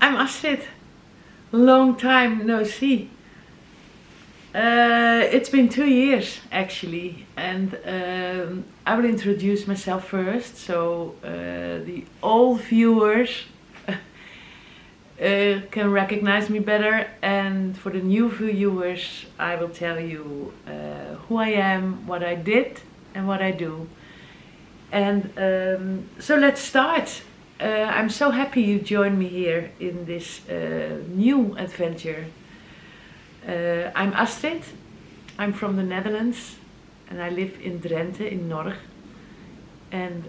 I'm Astrid. Long time no see. It's been 2 years actually, and I will introduce myself first, so the old viewers can recognize me better, and for the new viewers I will tell you who I am, what I did and what I do. And so let's start. I'm so happy you joined me here in this new adventure. I'm Astrid, I'm from the Netherlands and I live in Drenthe in Norg. And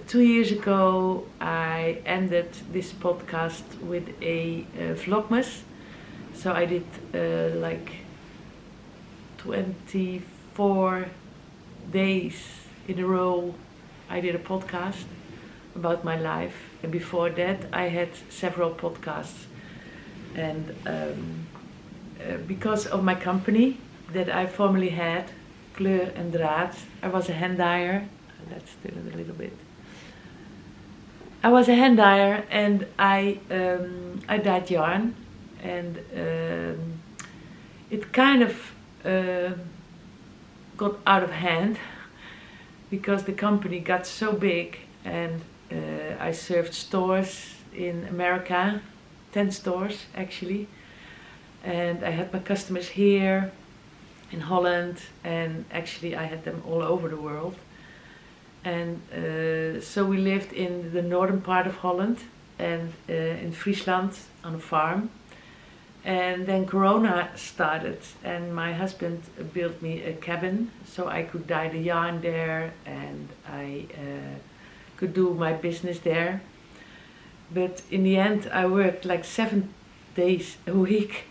2 years ago I ended this podcast with a vlogmas. So I did like 24 days in a row I did a podcast about my life, and before that I had several podcasts. And because of my company that I formerly had, Kleur en Draad, I was a hand dyer. Let's do it a little bit. I was a hand dyer and I dyed yarn, and it kind of got out of hand because the company got so big, and I served stores in America, 10 stores actually, and I had my customers here in Holland, and actually I had them all over the world. And so we lived in the northern part of Holland and in Friesland on a farm. And then Corona started and my husband built me a cabin so I could dye the yarn there, and I could do my business there. But in the end I worked like 7 days a week,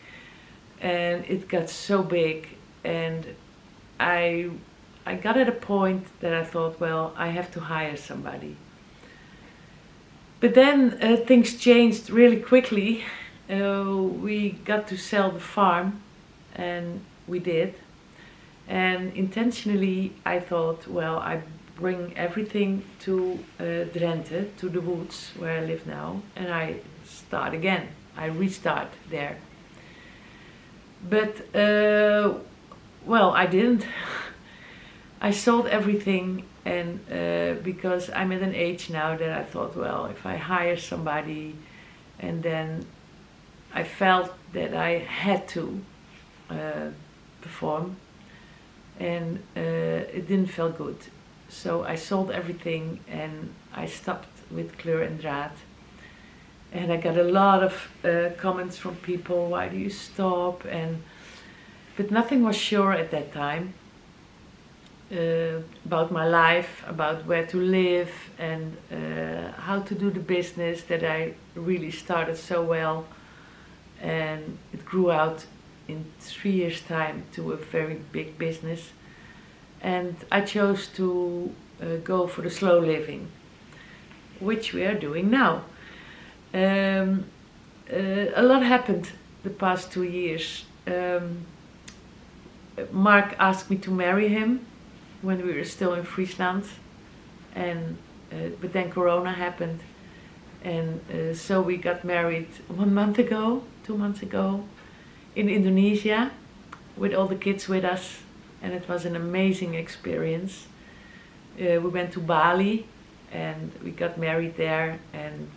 and it got so big, and I got at a point that I thought, well, I have to hire somebody. But then things changed really quickly. We got to sell the farm, and we did. And intentionally I thought, well, I bring everything to Drenthe, to the woods where I live now, and I start again. I restart there. But well, I didn't. I sold everything, and because I'm at an age now that I thought, well, if I hire somebody, and then I felt that I had to perform, and it didn't feel good. So I sold everything and I stopped with Kleur en Draad. And I got a lot of comments from people, why do you stop? But nothing was sure at that time about my life, about where to live, and how to do the business that I really started so well. And it grew out in 3 years' time to a very big business. And I chose to go for the slow living, which we are doing now. A lot happened the past 2 years. Mark asked me to marry him when we were still in Friesland, and but then Corona happened, and so we got married 1 month ago, 2 months ago, in Indonesia, with all the kids with us, and it was an amazing experience. We went to Bali and we got married there, and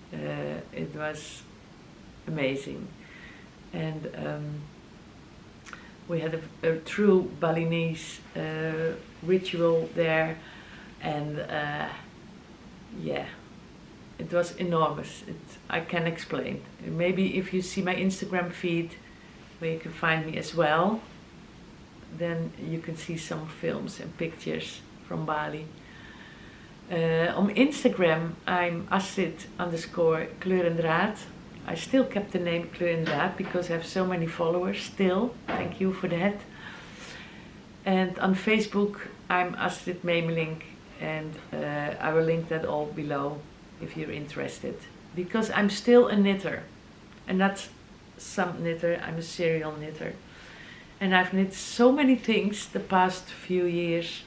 it was amazing. And we had a true Balinese ritual there, and yeah, it was enormous. I can explain. Maybe if you see my Instagram feed, where you can find me as well, then you can see some films and pictures from Bali. On Instagram I'm Astrid_Kleur en Draad. I still kept the name Kleur en Draad because I have so many followers still. Thank you for that. And on Facebook I'm Astrid Memelink, and I will link that all below if you're interested. Because I'm still a knitter, and not some knitter, I'm a serial knitter. And I've knit so many things the past few years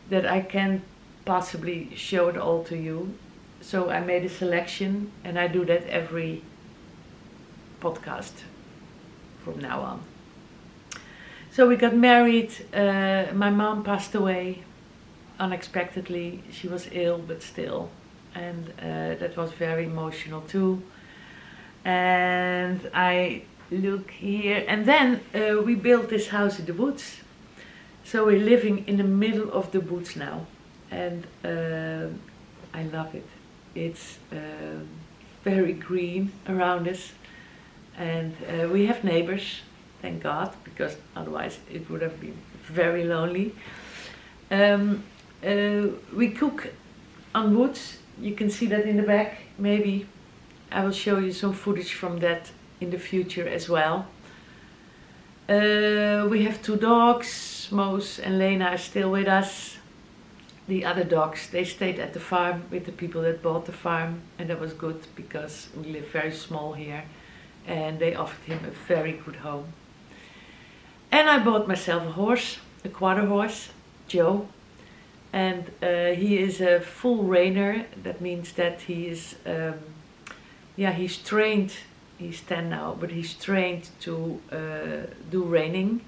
that I can't possibly show it all to you. So I made a selection, and I do that every podcast from now on. So we got married. My mom passed away unexpectedly. She was ill, but still, and that was very emotional too. And I look here, and then we built this house in the woods. So we're living in the middle of the woods now, and I love it. It's very green around us, and we have neighbors, thank God, because otherwise it would have been very lonely. We cook on wood. You can see that in the back. Maybe I will show you some footage from that in the future as well. We have 2 dogs. Mose and Lena are still with us. The other dogs, they stayed at the farm with the people that bought the farm, and that was good because we live very small here, and they offered him a very good home. And I bought myself a horse, a quarter horse, Joe, and he is a full reiner. That means that he is, he's trained. He's 10 now, but he's trained to do reining.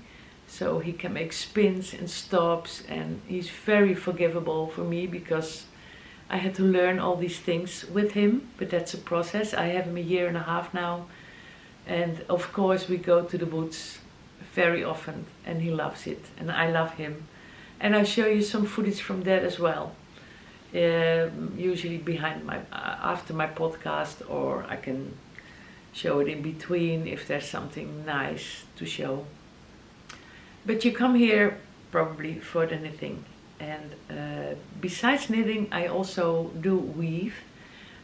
So he can make spins and stops, and he's very forgivable for me because I had to learn all these things with him, but that's a process. I have him 1.5 years now, and of course we go to the woods very often, and he loves it, and I love him. And I'll show you some footage from that as well, usually after my podcast, or I can show it in between if there's something nice to show. But you come here probably for the knitting, and besides knitting I also do weave.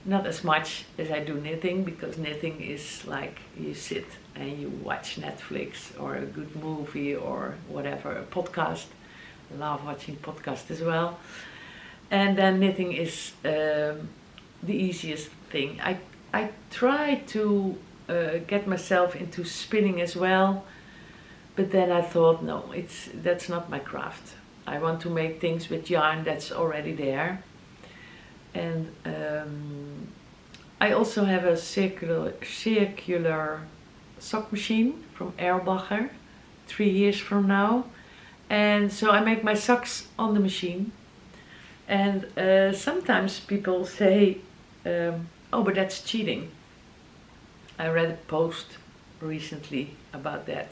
Not as much as I do knitting, because knitting is like you sit and you watch Netflix or a good movie or whatever, a podcast. I love watching podcasts as well. And then knitting is the easiest thing. I try to get myself into spinning as well. But then I thought, no, that's not my craft. I want to make things with yarn that's already there. And I also have a circular sock machine from Erlbacher, 3 years from now. And so I make my socks on the machine. And sometimes people say, oh, but that's cheating. I read a post recently about that.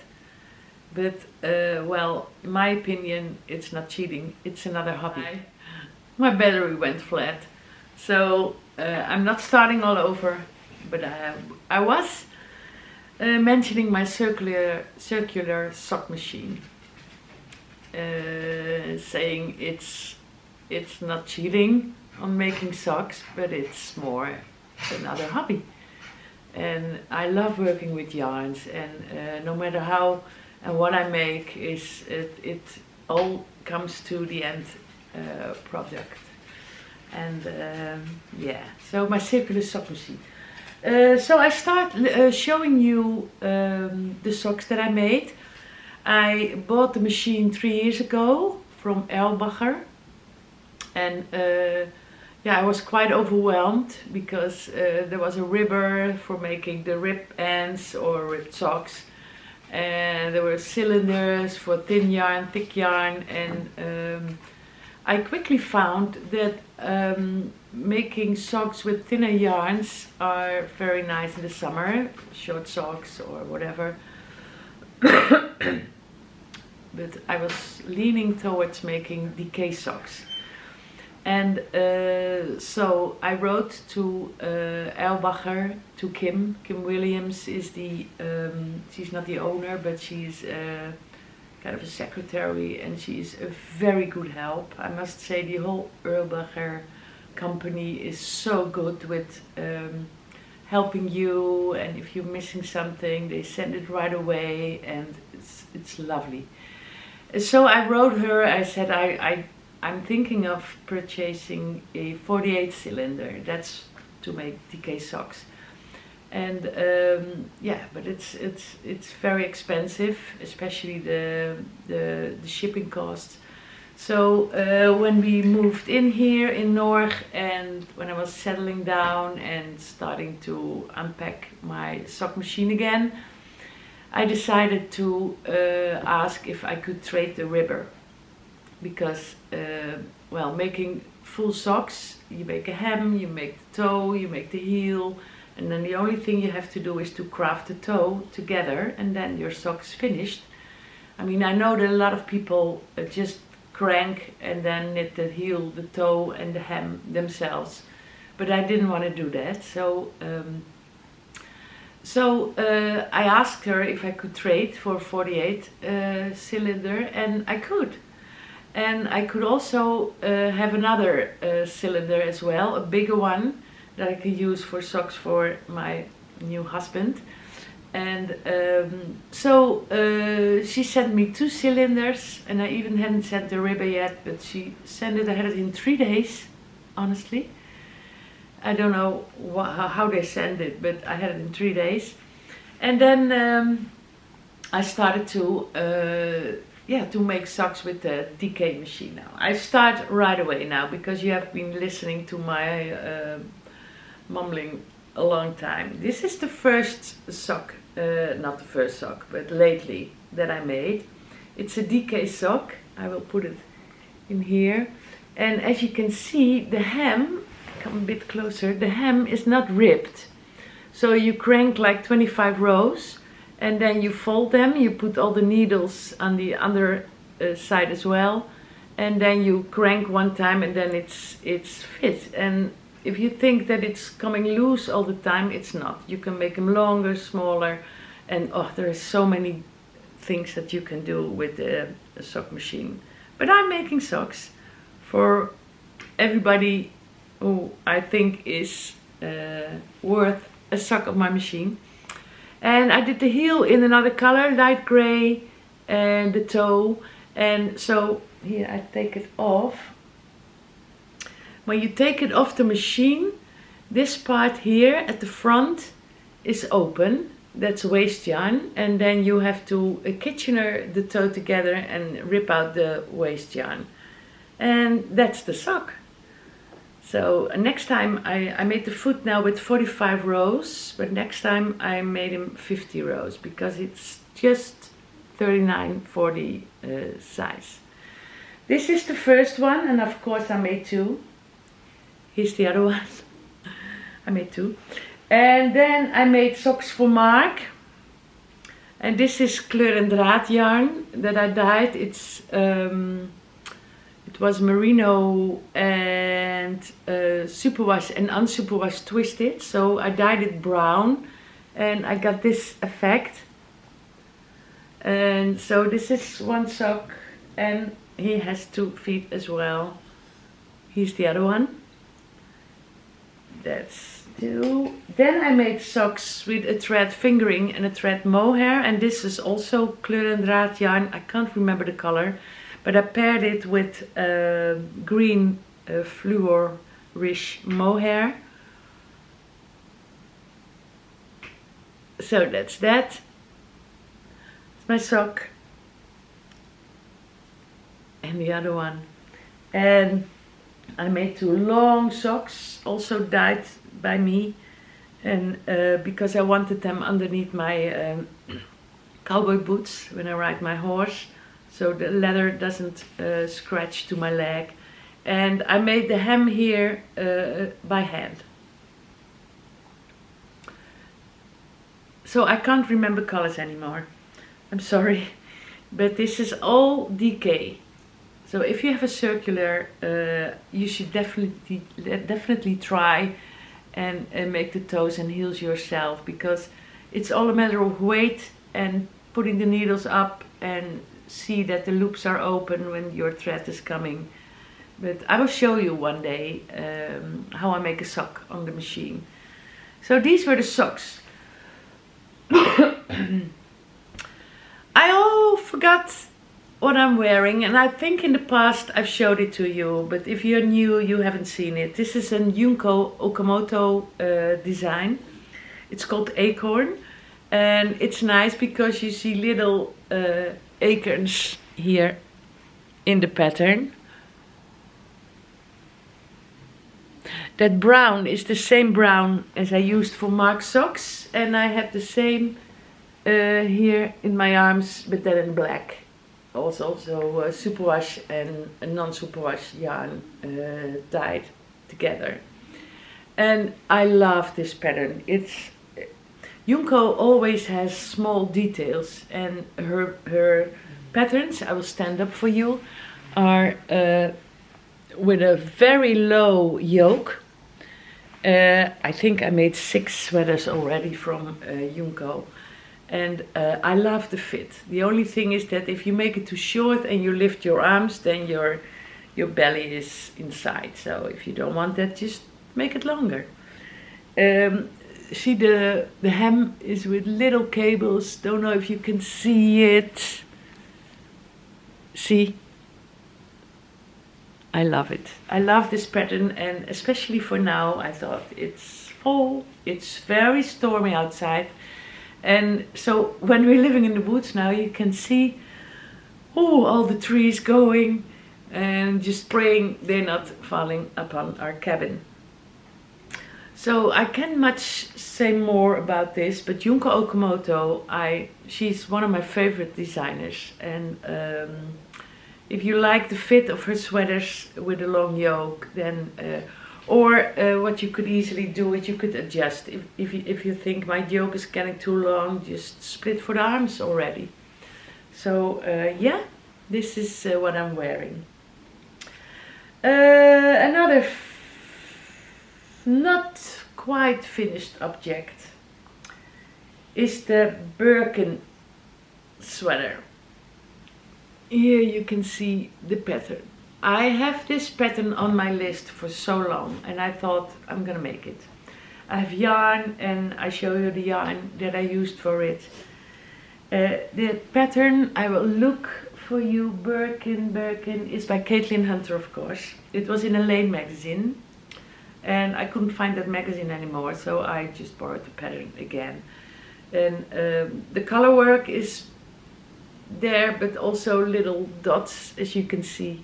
But, well, in my opinion, it's not cheating, it's another hobby. My battery went flat, so I'm not starting all over, but I was mentioning my circular sock machine, saying it's not cheating on making socks, but it's more another hobby. And I love working with yarns, and no matter how and what I make is it all comes to the end product. And yeah, so my circular sock machine. So I start showing you the socks that I made. I bought the machine 3 years ago from Erlbacher, and yeah, I was quite overwhelmed because there was a ribber for making the rib ends or rib socks. And there were cylinders for thin yarn, thick yarn, and I quickly found that making socks with thinner yarns are very nice in the summer, short socks or whatever. But I was leaning towards making decay socks. And so I wrote to Erlbacher, to Kim. Kim Williams is she's not the owner, but she's kind of a secretary, and she's a very good help. I must say the whole Erlbacher company is so good with helping you, and if you're missing something, they send it right away, and it's lovely. So I wrote her, I said I'm thinking of purchasing a 48 cylinder. That's to make DK socks, and yeah, but it's very expensive, especially the shipping costs. So when we moved in here in Norg, and when I was settling down and starting to unpack my sock machine again, I decided to ask if I could trade the ribber. Because, well, making full socks, you make a hem, you make the toe, you make the heel, and then the only thing you have to do is to craft the toe together, and then your sock's finished. I mean, I know that a lot of people just crank and then knit the heel, the toe and the hem themselves, but I didn't want to do that. So I asked her if I could trade for a 48 cylinder, and I could. And I could also have another cylinder as well, a bigger one that I could use for socks for my new husband. And so she sent me 2 cylinders, and I even hadn't sent the ribber yet, but she sent it. I had it in 3 days, honestly. I don't know how they sent it, but I had it in 3 days. And then I started to make socks with the DK machine now. I start right away now, because you have been listening to my mumbling a long time. This is the first sock, not the first sock, but lately that I made. It's a DK sock. I will put it in here. And as you can see, the hem, come a bit closer, the hem is not ripped. So you crank like 25 rows, and then you fold them, you put all the needles on the other side as well, and then you crank one time, and then it's fit. And if you think that it's coming loose all the time, it's not. You can make them longer, smaller, and oh, there are so many things that you can do with a sock machine. But I'm making socks for everybody who I think is worth a sock of my machine. And I did the heel in another color, light gray, and the toe. And so here I take it off. When you take it off the machine, this part here at the front is open. That's waste yarn. And then you have to Kitchener the toe together and rip out the waste yarn. And that's the sock. So next time I made the foot now with 45 rows, but next time I made him 50 rows, because it's just 39-40 size. This is the first one, and of course I made 2. Here's the other one. I made 2. And then I made socks for Mark. And this is kleur en draad yarn that I dyed. It was merino and superwash and unsuperwash twisted. So I dyed it brown, and I got this effect. And so this is one sock, and he has 2 feet as well. Here's the other one. That's 2. Then I made socks with a thread fingering and a thread mohair, and this is also kleur en draad yarn. I can't remember the color, but I paired it with green fluorish mohair. So that's that. It's my sock. And the other one. And I made 2 long socks, also dyed by me, and because I wanted them underneath my cowboy boots when I ride my horse, so the leather doesn't scratch to my leg. And I made the hem here by hand. So I can't remember colors anymore. I'm sorry, but this is all DK. So if you have a circular, you should definitely try and make the toes and heels yourself, because it's all a matter of weight and putting the needles up and see that the loops are open when your thread is coming. But I will show you one day how I make a sock on the machine. So these were the socks. I forgot what I'm wearing, and I think in the past I've showed it to you, but if you're new, you haven't seen it. This is a Junko Okamoto design. It's called Acorn, and it's nice because you see little acorns here in the pattern. That brown is the same brown as I used for Mark's socks, and I have the same here in my arms, but then in black. Also superwash and a non-superwash yarn tied together. And I love this pattern. It's Junko always has small details, and her patterns, I will stand up for you, are with a very low yoke. I think I made 6 sweaters already from Junko, and I love the fit. The only thing is that if you make it too short and you lift your arms, then your belly is inside. So if you don't want that, just make it longer. See, the hem is with little cables. Don't know if you can see it. See? I love it. I love this pattern, and especially for now, I thought it's fall, it's very stormy outside, and so when we're living in the woods now, you can see all the trees going and just praying they're not falling upon our cabin. So I can't much say more about this, but Junko Okamoto, she's one of my favorite designers, and if you like the fit of her sweaters with a long yoke, then what you could easily do is you could adjust. If you think my yoke is getting too long, just split for the arms already. So yeah, this is what I'm wearing. Another not quite finished object is the Birken sweater. Here you can see the pattern. I have this pattern on my list for so long, and I thought I'm gonna make it. I have yarn, and I show you the yarn that I used for it. The pattern, I will look for you, Birken is by Caitlin Hunter, of course. It was in a Lane magazine, and I couldn't find that magazine anymore, so I just borrowed the pattern again. And the color work is there, but also little dots, as you can see.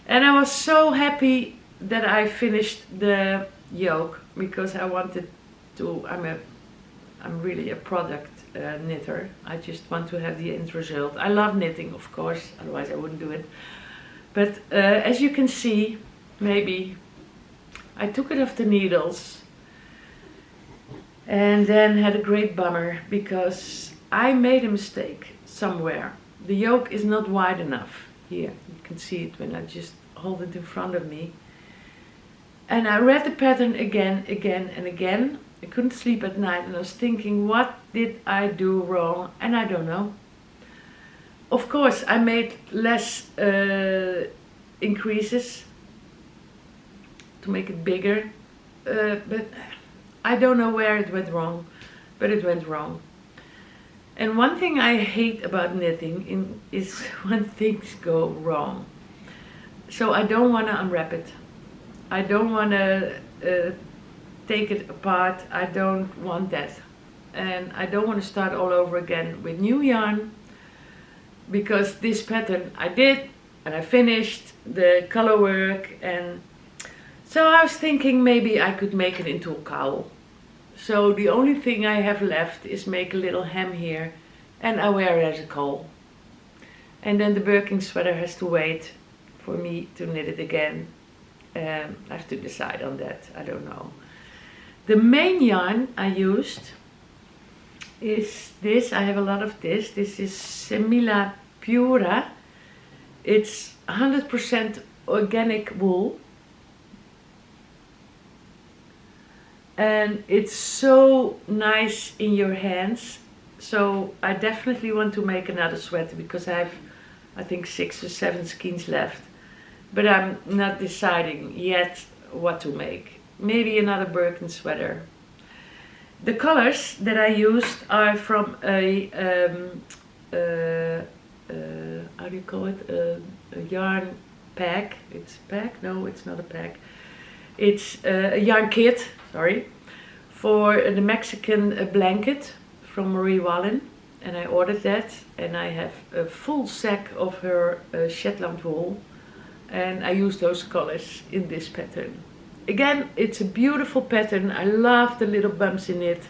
And I was so happy that I finished the yoke, because I wanted to, I'm really a product knitter. I just want to have the end result. I love knitting, of course, otherwise I wouldn't do it. But as you can see, maybe, I took it off the needles and then had a great bummer, because I made a mistake somewhere. The yoke is not wide enough. Here, you can see it when I just hold it in front of me. And I read the pattern again and again. I couldn't sleep at night, and I was thinking, what did I do wrong? And I don't know. Of course, I made less increases to make it bigger, but I don't know where it went wrong, but it went wrong. And one thing I hate about knitting is when things go wrong. So I don't want to unwrap it. I don't want to take it apart. I don't want that. And I don't want to start all over again with new yarn, because this pattern I did, and I finished the color work, and so I was thinking maybe I could make it into a cowl. So the only thing I have left is make a little hem here, and I wear it as a cowl. And then the Birken sweater has to wait for me to knit it again. I have to decide on that, I don't know. The main yarn I used is this. I have a lot of this. This is Semilla Pura. It's 100% organic wool. And it's so nice in your hands. So I definitely want to make another sweater, because I have, I think, 6 or 7 skeins left. But I'm not deciding yet what to make. Maybe another Birken sweater. The colors that I used are from a, how do you call it? A yarn pack. It's a pack? No, it's not a pack. It's a yarn kit, sorry, for the Mexican blanket from Marie Wallen. and I ordered that, and I have a full sack of her Shetland wool, and I use those colors in this pattern. Again, it's a beautiful pattern. I love the little bumps in it,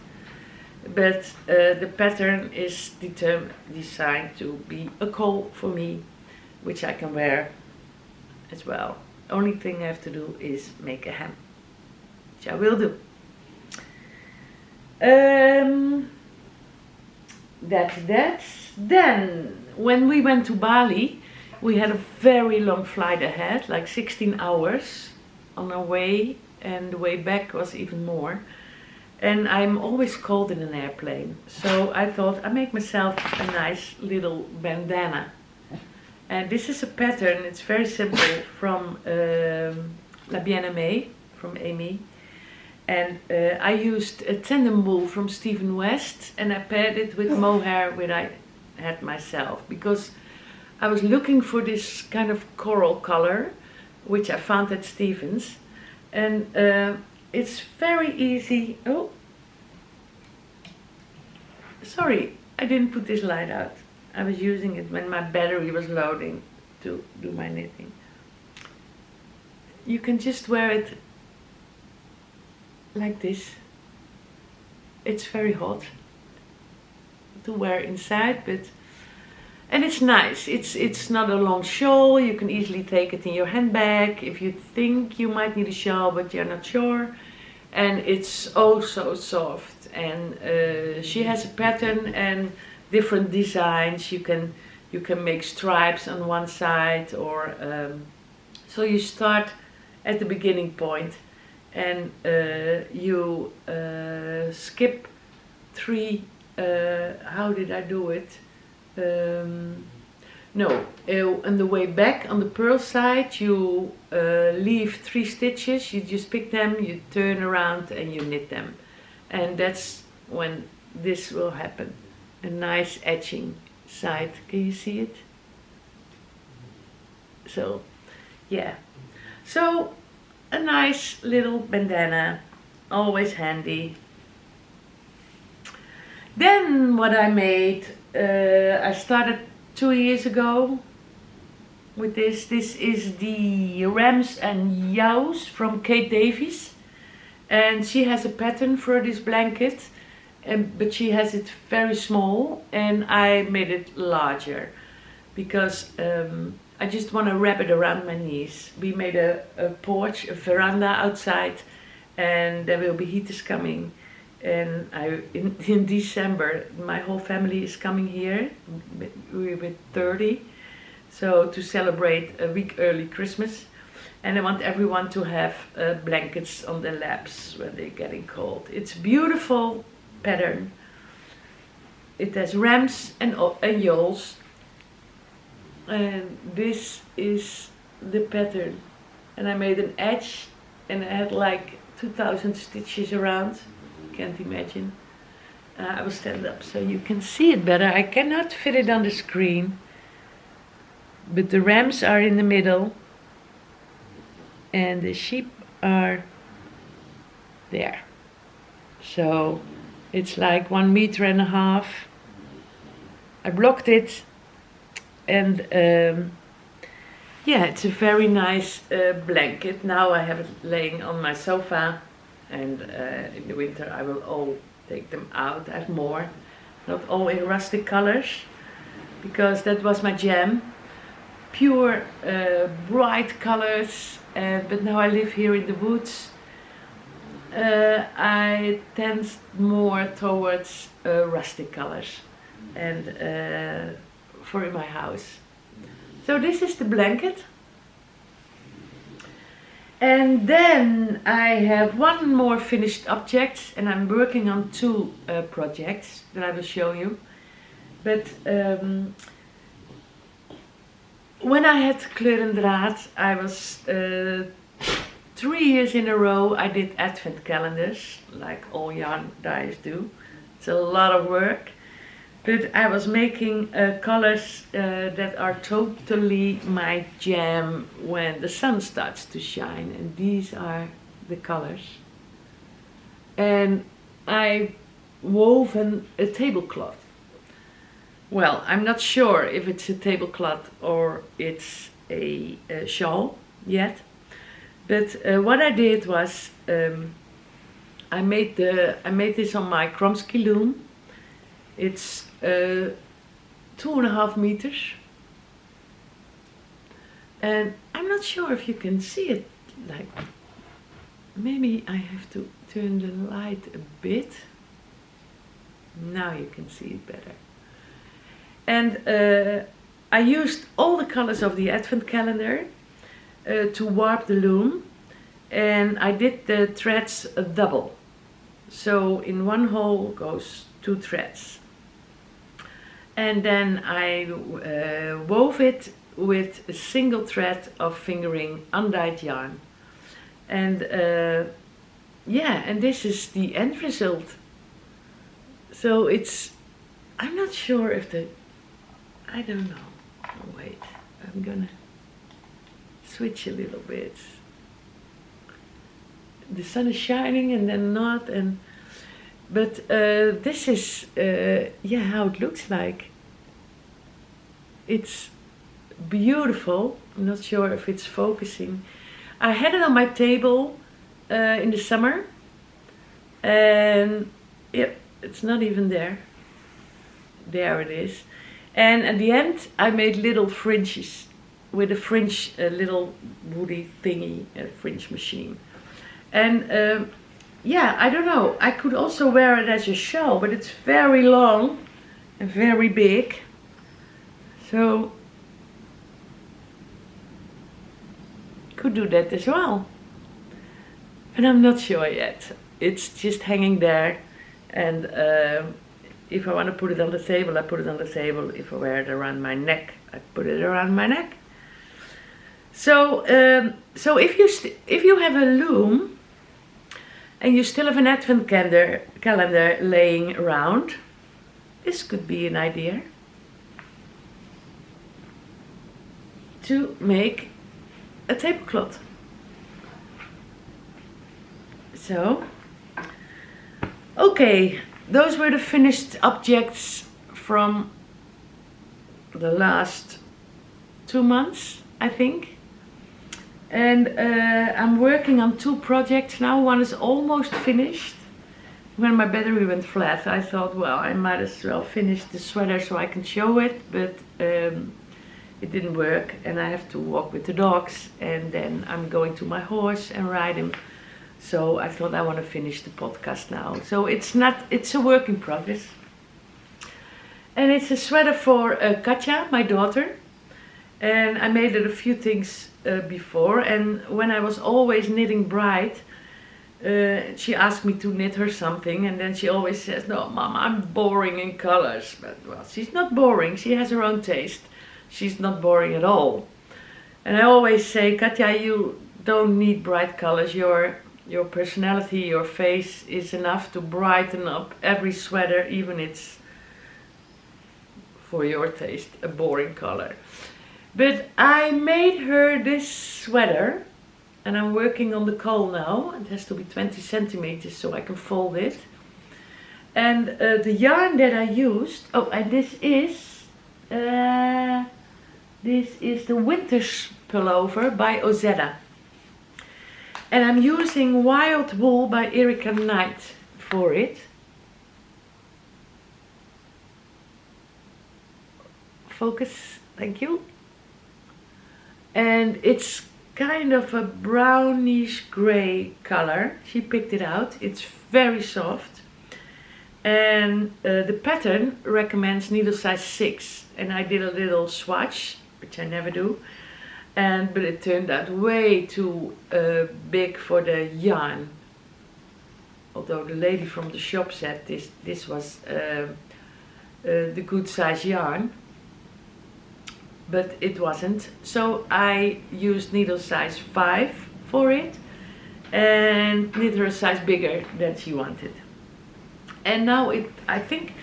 but the pattern is designed to be a coat for me, which I can wear as well. Only thing I have to do is make a hem, which I will do. That's that. Then, when we went to Bali, we had a very long flight ahead, like 16 hours on our way, and the way back was even more. And I'm always cold in an airplane, so I thought I'd make myself a nice little bandana. And this is a pattern, it's very simple, from Bien Aimee, from Aimee. And I used a tandem wool from Stephen West, and I paired it with mohair which I had myself, because I was looking for this kind of coral color, which I found at Stephen's. And it's very easy. Oh, sorry, I didn't put this light out. I was using it when my battery was loading to do my knitting. You can just wear it like this. It's very hot to wear inside, and it's nice. It's not a long shawl. You can easily take it in your handbag if you think you might need a shawl but you're not sure. And it's oh so soft. And she has a pattern and different designs. You can make stripes on one side, or so you start at the beginning point, and you skip 3. How did I do it? No, on the way back on the purl side you leave 3 stitches. You just pick them, you turn around and you knit them, and that's when this will happen. A nice edging side. Can you see it? So yeah, so a nice little bandana, always handy. Then what I made, I started 2 years ago with this. This is the Rams and Yowes from Kate Davies, and she has a pattern for this blanket, but she has it very small, and I made it larger because I just want to wrap it around my knees. We made a porch, a veranda outside, and there will be heaters coming. And in December, my whole family is coming here. We're with 30, so to celebrate a week early Christmas. And I want everyone to have blankets on their laps when they're getting cold. It's a beautiful pattern. It has rams and yowes. And this is the pattern. And I made an edge, and I had like 2,000 stitches around. Can't imagine. I will stand up so you can see it better. I cannot fit it on the screen, but the rams are in the middle and the sheep are there. So it's like 1.5 meters. I blocked it, and yeah, it's a very nice blanket. Now I have it laying on my sofa. And in the winter I will all take them out. I have more, not all in rustic colors, because that was my jam. Pure bright colors, but now I live here in the woods. I tend more towards rustic colors, and for in my house. So this is the blanket. And then I have one more finished object, and I'm working on 2 projects that I will show you. But when I had Kleur en Draad, I was 3 years in a row I did advent calendars, like all yarn dyers do. It's a lot of work. But I was making colors that are totally my jam when the sun starts to shine. And these are the colors. And I woven a tablecloth. well, I'm not sure if it's a tablecloth or it's a shawl yet. But what I did was I made this on my Kromsky loom. It's 2.5 meters, and I'm not sure if you can see it. Like, maybe I have to turn the light a bit. Now you can see it better. And I used all the colors of the advent calendar to warp the loom, and I did the threads double. So in one hole goes 2 threads. And then I wove it with a single thread of fingering undyed yarn. And yeah, and this is the end result. So it's, I'm not sure if I don't know. Oh, wait, I'm gonna switch a little bit. The sun is shining and then not, but this is yeah, how it looks like. It's beautiful. I'm not sure if it's focusing. I had it on my table in the summer, and yep, it's not even there. There it is. And at the end I made little fringes with a fringe, a little woody thingy, a fringe machine. And yeah, I don't know, I could also wear it as a shawl, but it's very long and very big. So could do that as well. But I'm not sure yet. It's just hanging there, and if I want to put it on the table, I put it on the table. If I wear it around my neck, I put it around my neck. So so if you have a loom and you still have an advent calendar laying around, this could be an idea to make a tablecloth. So, okay, those were the finished objects from the last 2 months, I think. And I'm working on 2 projects now. One is almost finished. When my battery went flat, I thought, well, I might as well finish the sweater so I can show it, but it didn't work, and I have to walk with the dogs, and then I'm going to my horse and ride him. So I thought I want to finish the podcast now. So it's a work in progress. And it's a sweater for Katja, my daughter. And I made it a few things before, and when I was always knitting bright, she asked me to knit her something, and then she always says, no, Mom, I'm boring in colors. But well, she's not boring, she has her own taste. She's not boring at all. And I always say, Katja, you don't need bright colors. Your personality, your face is enough to brighten up every sweater, even it's, for your taste, a boring color. But I made her this sweater, and I'm working on the caul now. It has to be 20 centimeters so I can fold it. And the yarn that I used, oh, and this is the Winter's pullover by Ozetta. And I'm using Wild Wool by Erika Knight for it. Focus, thank you. And it's kind of a brownish gray color. She picked it out. It's very soft. And the pattern recommends needle size 6. And I did a little swatch, which I never do. But it turned out way too big for the yarn. Although the lady from the shop said this was the good size yarn. But it wasn't. So I used needle size 5 for it. And knit her a size bigger than she wanted. And now I think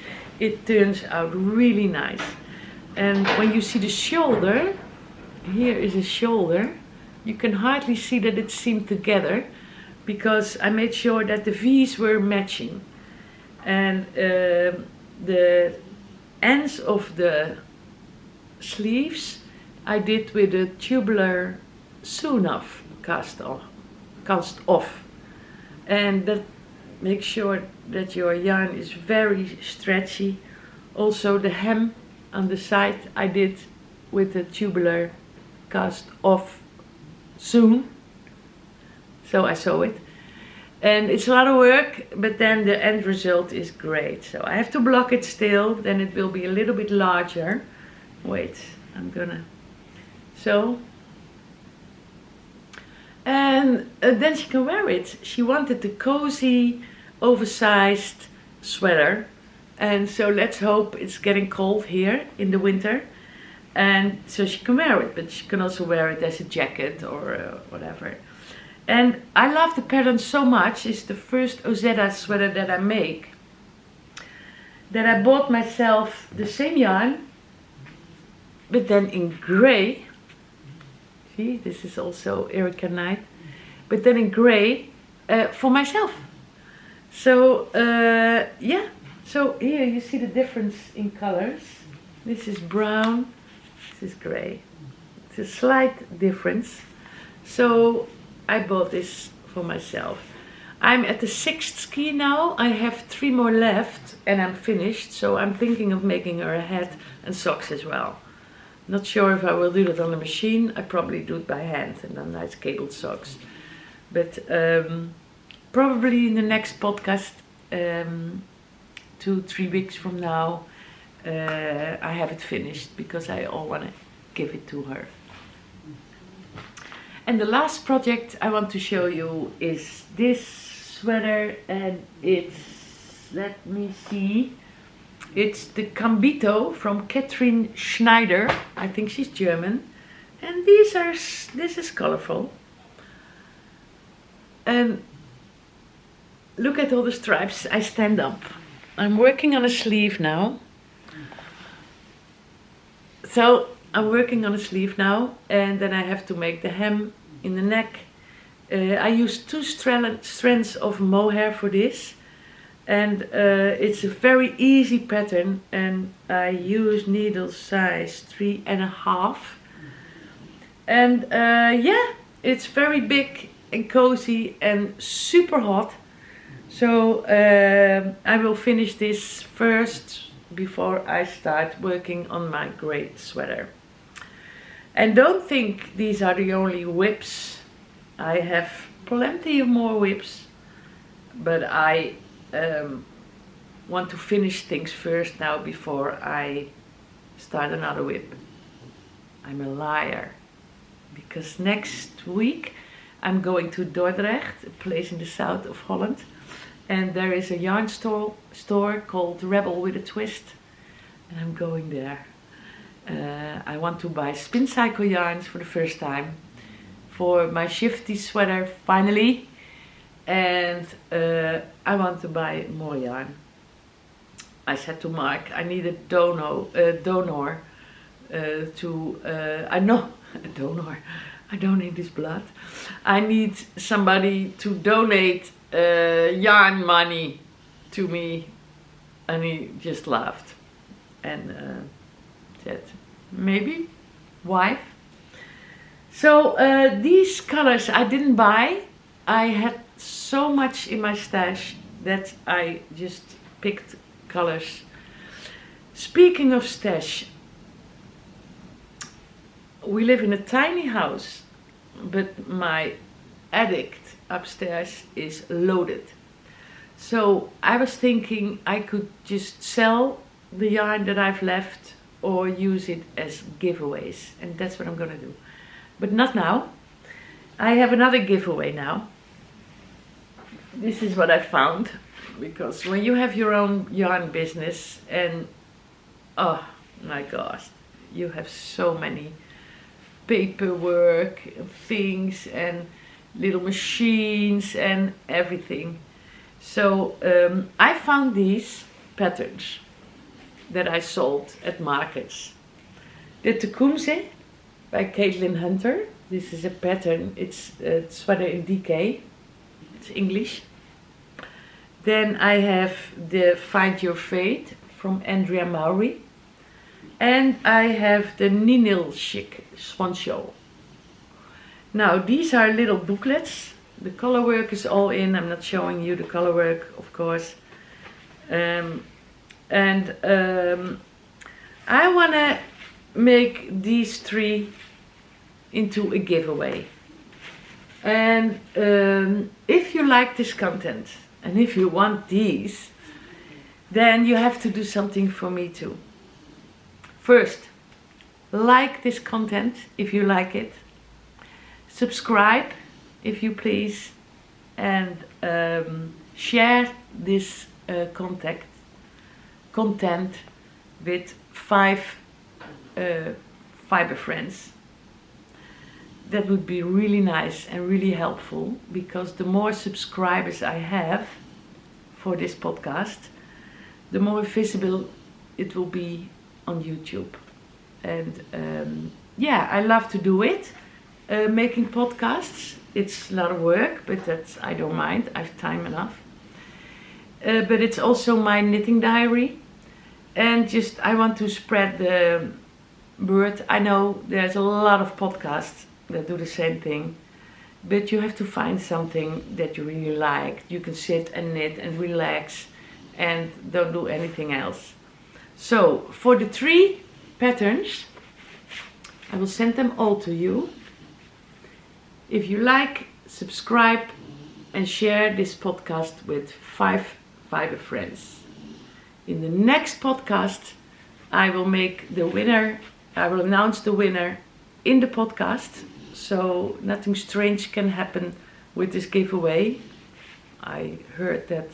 it turns out really nice. And when you see the shoulder, here is a shoulder, you can hardly see that it's seamed together, because I made sure that the V's were matching. And the ends of the sleeves I did with a tubular sew-off cast off, and that makes sure that your yarn is very stretchy. Also the hem on the side I did with the tubular cast off sewn, so I sew it, and it's a lot of work, but then the end result is great. So I have to block it still, then it will be a little bit larger. Wait, I'm gonna sew. And then she can wear it. She wanted the cozy, oversized sweater, and so let's hope it's getting cold here in the winter, and so she can wear it, but she can also wear it as a jacket or whatever. And I love the pattern so much. It's the first Ozetta sweater that I make, that I bought myself the same yarn, but then in grey. See, this is also Erica Knight, but then in grey for myself. So yeah, so here you see the difference in colors. This is brown, this is grey. It's a slight difference. So I bought this for myself. I'm at the 6th ski now. I have 3 more left and I'm finished. So I'm thinking of making her a hat and socks as well. Not sure if I will do that on the machine. I probably do it by hand and then nice cabled socks. But probably in the next podcast, 2-3 weeks from now, I have it finished because I all want to give it to her. And the last project I want to show you is this sweater, and it's, let me see, it's the Cambito from Katrin Schneider. I think she's German. And this is colorful. And look at all the stripes. I stand up. I'm working on a sleeve now. So I'm working on a sleeve now, and then I have to make the hem in the neck. I use 2 strands of mohair for this. And it's a very easy pattern, and I use needle size 3.5. And yeah, it's very big and cozy and super hot. So I will finish this first before I start working on my grey sweater. And don't think these are the only WIPS. I have plenty of more WIPS, but I want to finish things first now before I start another WIP. I'm a liar, because next week I'm going to Dordrecht, a place in the south of Holland, and there is a yarn store called Rebel with a Twist, and I'm going there. I want to buy spin cycle yarns for the first time for my shifty sweater finally. And I want to buy more yarn. I said to Mark, I need a donor I donate this blood. I need somebody to donate yarn money to me. And he just laughed and said, maybe, wife. So these colors I didn't buy. I had so much in my stash that I just picked colors. Speaking of stash, we live in a tiny house, but my attic upstairs is loaded. So I was thinking I could just sell the yarn that I've left or use it as giveaways, and that's what I'm gonna do. But not now. I have another giveaway now. This is what I found, because when you have your own yarn business, and oh my gosh, you have so many paperwork and things and little machines and everything. So I found these patterns that I sold at markets. The Tecumseh by Caitlin Hunter. This is a pattern, it's a sweater in DK, it's English. Then I have the Find Your Fate from Andrea Mowry. And I have the Ninil Chic Swan Show. Now these are little booklets. The color work is all in. I'm not showing you the color work, of course. I want to make these 3 into a giveaway. And if you like this content and if you want these, then you have to do something for me too. First, like this content if you like it. Subscribe if you please. And share this content with 5 fiber friends. That would be really nice and really helpful, because the more subscribers I have for this podcast, the more visible it will be on YouTube. And yeah, I love to do it. Making podcasts, it's a lot of work, but I don't mind. I have time enough. But it's also my knitting diary. And just, I want to spread the word. I know there's a lot of podcasts that do the same thing, but you have to find something that you really like. You can sit and knit and relax and don't do anything else. So for the 3 patterns, I will send them all to you. If you like, subscribe and share this podcast with 5 fiber friends. In the next podcast, I will make the winner. I will announce the winner in the podcast, so nothing strange can happen with this giveaway. I heard that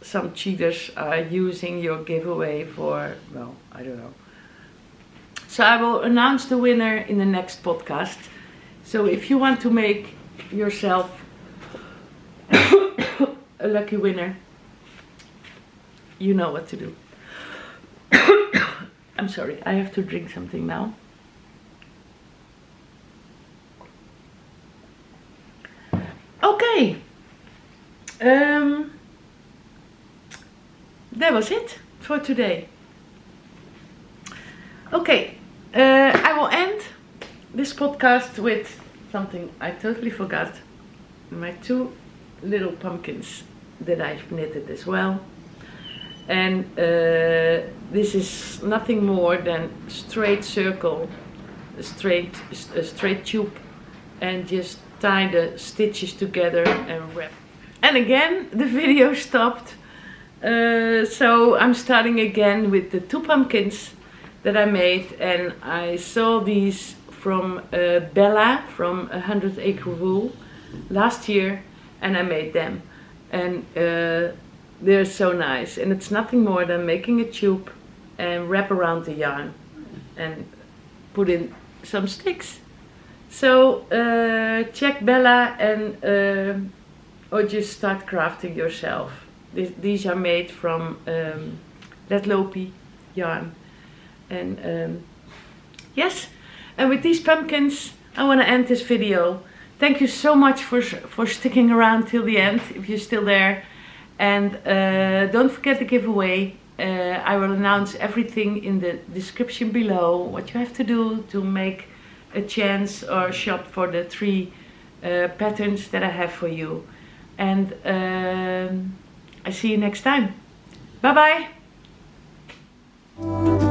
some cheaters are using your giveaway for, well, I don't know. So I will announce the winner in the next podcast. So if you want to make yourself a lucky winner, you know what to do. I'm sorry, I have to drink something now. Okay. That was it for today. Okay, I will end this podcast with something I totally forgot. My 2 little pumpkins that I've knitted as well. And this is nothing more than straight circle, a straight tube, and just tie the stitches together and wrap. And again, the video stopped. So I'm starting again with the 2 pumpkins that I made, and I saw these from Bella from 100 Acre Wool last year, and I made them. And they're so nice, and it's nothing more than making a tube and wrap around the yarn and put in some sticks. So check Bella and or just start crafting yourself. These are made from Letlopi yarn. And yes, and with these pumpkins I want to end this video. Thank you so much for sticking around till the end, if you're still there. And don't forget the giveaway. I will announce everything in the description below, what you have to do to make a chance or shop for the 3 patterns that I have for you. And I see you next time. Bye bye.